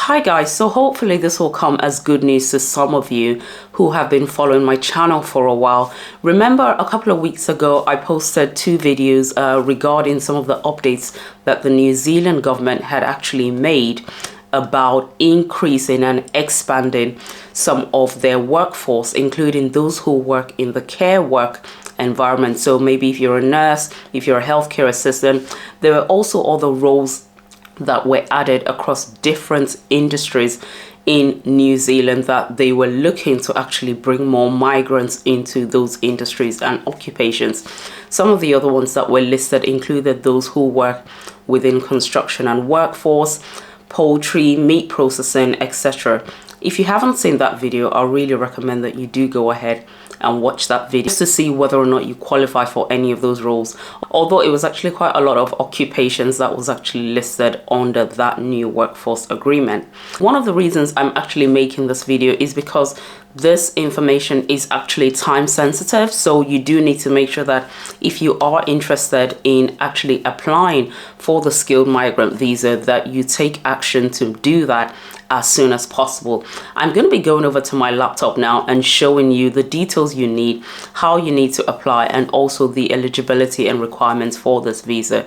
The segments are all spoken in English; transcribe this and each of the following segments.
Hi guys, so hopefully this will come as good news to some of you who have been following my channel for a while. Remember a couple of weeks ago I posted two videos regarding some of the updates that the New Zealand government had actually made about increasing and expanding some of their workforce, including those who work in the care work environment. So maybe if you're a nurse, if you're a healthcare assistant, there are also other roles that were added across different industries in New Zealand that they were looking to actually bring more migrants into those industries and occupations. Some of the other ones that were listed included those who work within construction and workforce, poultry, meat processing, etc. If you haven't seen that video, I really recommend that you do go ahead and watch that video just to see whether or not you qualify for any of those roles, although it was actually quite a lot of occupations that was actually listed under that new workforce agreement. One of the reasons I'm actually making this video is because this information is actually time sensitive, so you do need to make sure that if you are interested in actually applying for the skilled migrant visa, that you take action to do that as soon as possible. I'm going to be going over to my laptop now and showing you the details you need, how you need to apply, and also the eligibility and requirements for this visa.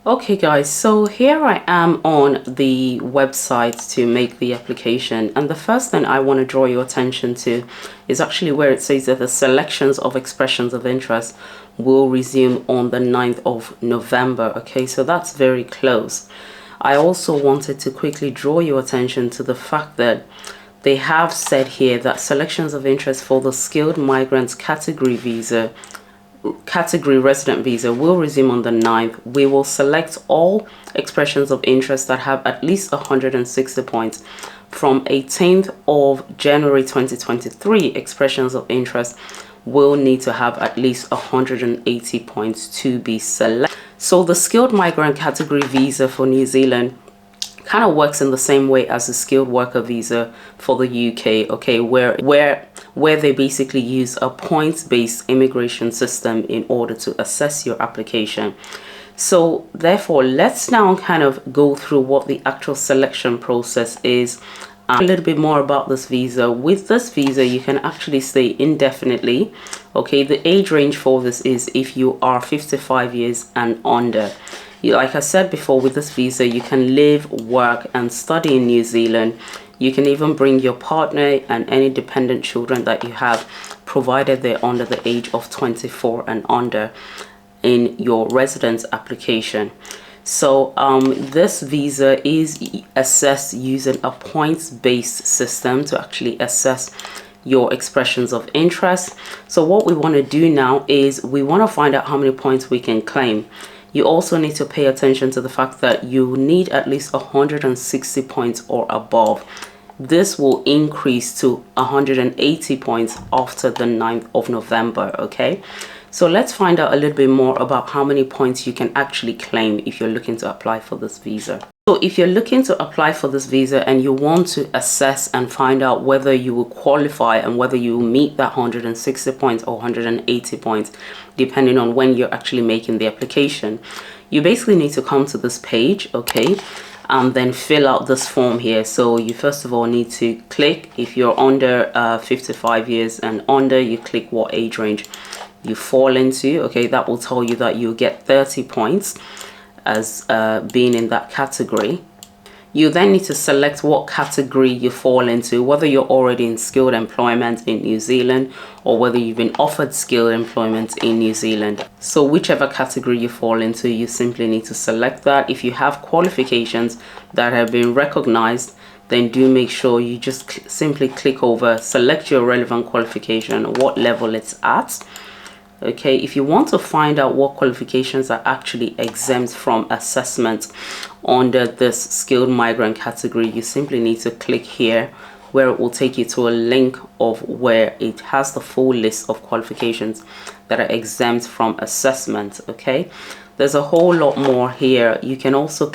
Okay guys, so here I am on the website to make the application, and the first thing I want to draw your attention to is actually where it says that the selections of expressions of interest will resume on the 9th of November. Okay, so that's very close. I also wanted to quickly draw your attention to the fact that they have said here that selections of interest for the skilled migrants category resident visa will resume on the 9th. We will select all expressions of interest that have at least 160 points. From 18th of January 2023, expressions of interest will need to have at least 180 points to be selected. So the skilled migrant category visa for New Zealand kind of works in the same way as the skilled worker visa for the UK, okay, where they basically use a points-based immigration system in order to assess your application. So therefore, let's now kind of go through what the actual selection process is. A little bit more about this visa. With this visa, you can actually stay indefinitely. Okay, the age range for this is if you are 55 years and under. Like I said before, with this visa, you can live, work, and study in New Zealand. You can even bring your partner and any dependent children that you have, provided they're under the age of 24 and under, in your residence application. So this visa is assessed using a points-based system to actually assess your expressions of interest. So what we want to do now is we want to find out how many points we can claim. You also need to pay attention to the fact that you need at least 160 points or above. This will increase to 180 points after the 9th of November, okay? So let's find out a little bit more about how many points you can actually claim if you're looking to apply for this visa. So if you're looking to apply for this visa and you want to assess and find out whether you will qualify and whether you will meet that 160 points or 180 points, depending on when you're actually making the application, you basically need to come to this page, okay, and then fill out this form here. So you first of all need to click, if you're under 55 years and under, you click what age range you fall into. Okay, that will tell you that you'll get 30 points as being in that category. You then need to select what category you fall into, whether you're already in skilled employment in New Zealand or whether you've been offered skilled employment in New Zealand. So whichever category you fall into, you simply need to select that. If you have qualifications that have been recognized, then do make sure you just simply click over, select your relevant qualification, what level it's at. Okay, if you want to find out what qualifications are actually exempt from assessment under this skilled migrant category, you simply need to click here, where it will take you to a link of where it has the full list of qualifications that are exempt from assessment. Okay, there's a whole lot more here. You can also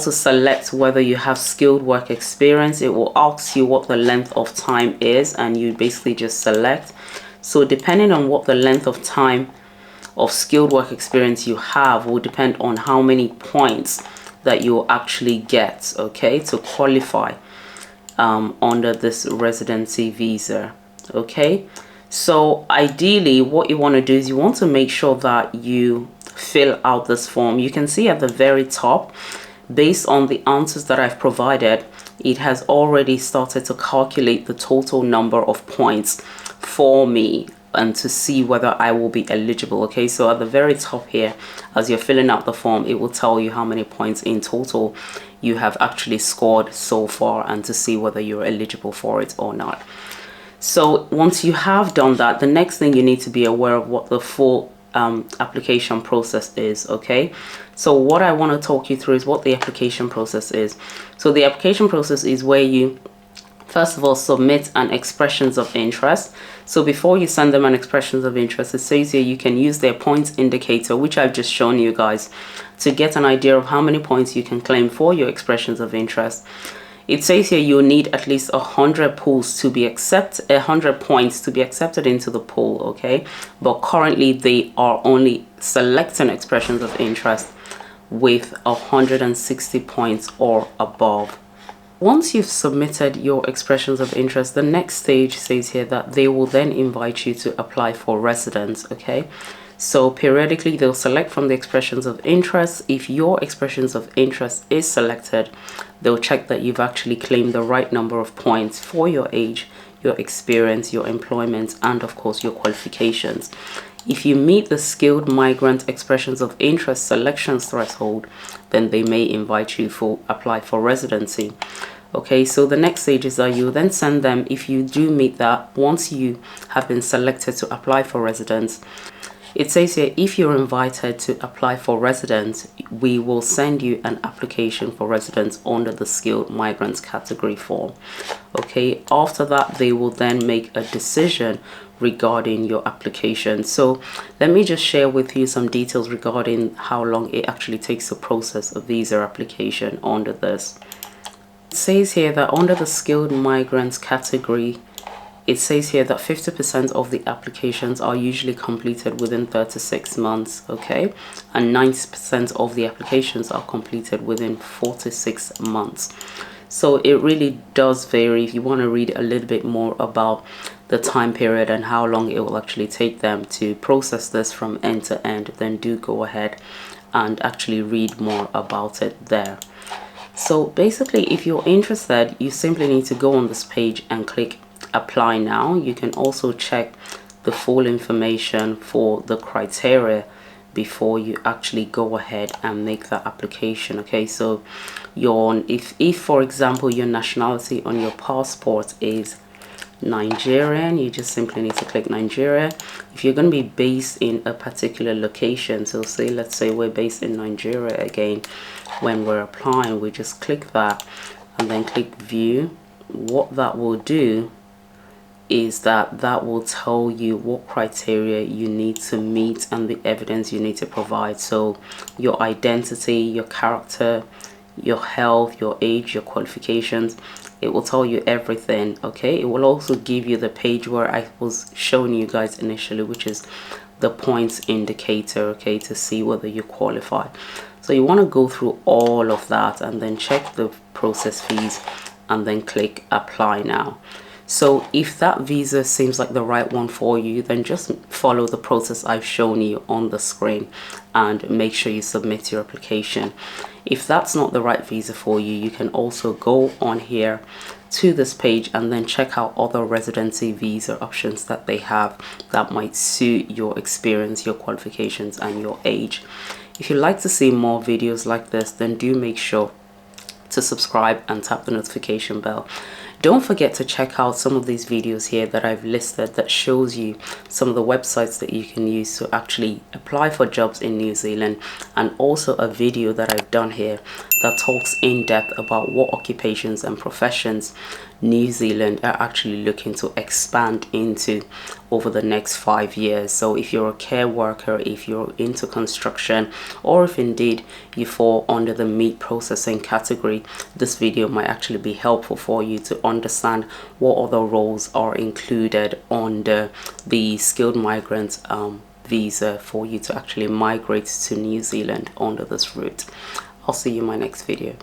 select whether you have skilled work experience. It will ask you what the length of time is, and you basically just select. So depending on what the length of time of skilled work experience you have will depend on how many points that you'll actually get, okay, to qualify under this residency visa. Okay, so ideally what you want to do is you want to make sure that you fill out this form. You can see at the very top, based on the answers that I've provided, it has already started to calculate the total number of points for me and to see whether I will be eligible. Okay, so at the very top here, as you're filling out the form, it will tell you how many points in total you have actually scored so far and to see whether you're eligible for it or not. So once you have done that, the next thing you need to be aware of what the full application process is. Okay, so what I want to talk you through is what the application process is. So the application process is where you first of all submit an expressions of interest. So before you send them an expressions of interest, it says here you can use their points indicator, which I've just shown you guys, to get an idea of how many points you can claim for your expressions of interest. It says here you'll need at least 100 pools to be 100 points to be accepted into the pool. Okay, but currently they are only selecting expressions of interest with 160 points or above. Once you've submitted your expressions of interest, the next stage says here that they will then invite you to apply for residence. Okay, so periodically they'll select from the expressions of interest. If your expressions of interest is selected, they'll check that you've actually claimed the right number of points for your age, your experience, your employment, and of course your qualifications. If you meet the skilled migrant expressions of interest selections threshold, then they may invite you to apply for residency. Okay, so the next stage is that you then send them, if you do meet that, once you have been selected to apply for residence, it says here, if you're invited to apply for residence, we will send you an application for residence under the skilled migrants category form. Okay, after that, they will then make a decision regarding your application. So let me just share with you some details regarding how long it actually takes to process a visa application under this. It says here that under the skilled migrants category, it says here that 50% of the applications are usually completed within 36 months, okay? And 90% of the applications are completed within 46 months. So it really does vary. If you want to read a little bit more about the time period and how long it will actually take them to process this from end to end, then do go ahead and actually read more about it there. So basically, if you're interested, you simply need to go on this page and click apply now. You can also check the full information for the criteria before you actually go ahead and make that application. Okay, so if for example your nationality on your passport is Nigerian, you just simply need to click Nigeria. If you're going to be based in a particular location, so let's say we're based in Nigeria again, when we're applying, we just click that and then click view. What that will do is that will tell you what criteria you need to meet and the evidence you need to provide. So your identity, your character, your health, your age, your qualifications, it will tell you everything. Okay, it will also give you the page where I was showing you guys initially, which is the points indicator, okay, to see whether you qualify. So you want to go through all of that and then check the process fees and then click apply now. So if that visa seems like the right one for you, then just follow the process I've shown you on the screen and make sure you submit your application. If that's not the right visa for you, you can also go on here to this page and then check out other residency visa options that they have that might suit your experience, your qualifications, and your age. If you'd like to see more videos like this, then do make sure to subscribe and tap the notification bell. Don't forget to check out some of these videos here that I've listed that shows you some of the websites that you can use to actually apply for jobs in New Zealand, and also a video that I've done here that talks in depth about what occupations and professions New Zealand are actually looking to expand into over the next 5 years. So if you're a care worker, if you're into construction, or if indeed you fall under the meat processing category, this video might actually be helpful for you to understand what other roles are included under the skilled migrant visa for you to actually migrate to New Zealand under this route. I'll see you in my next video.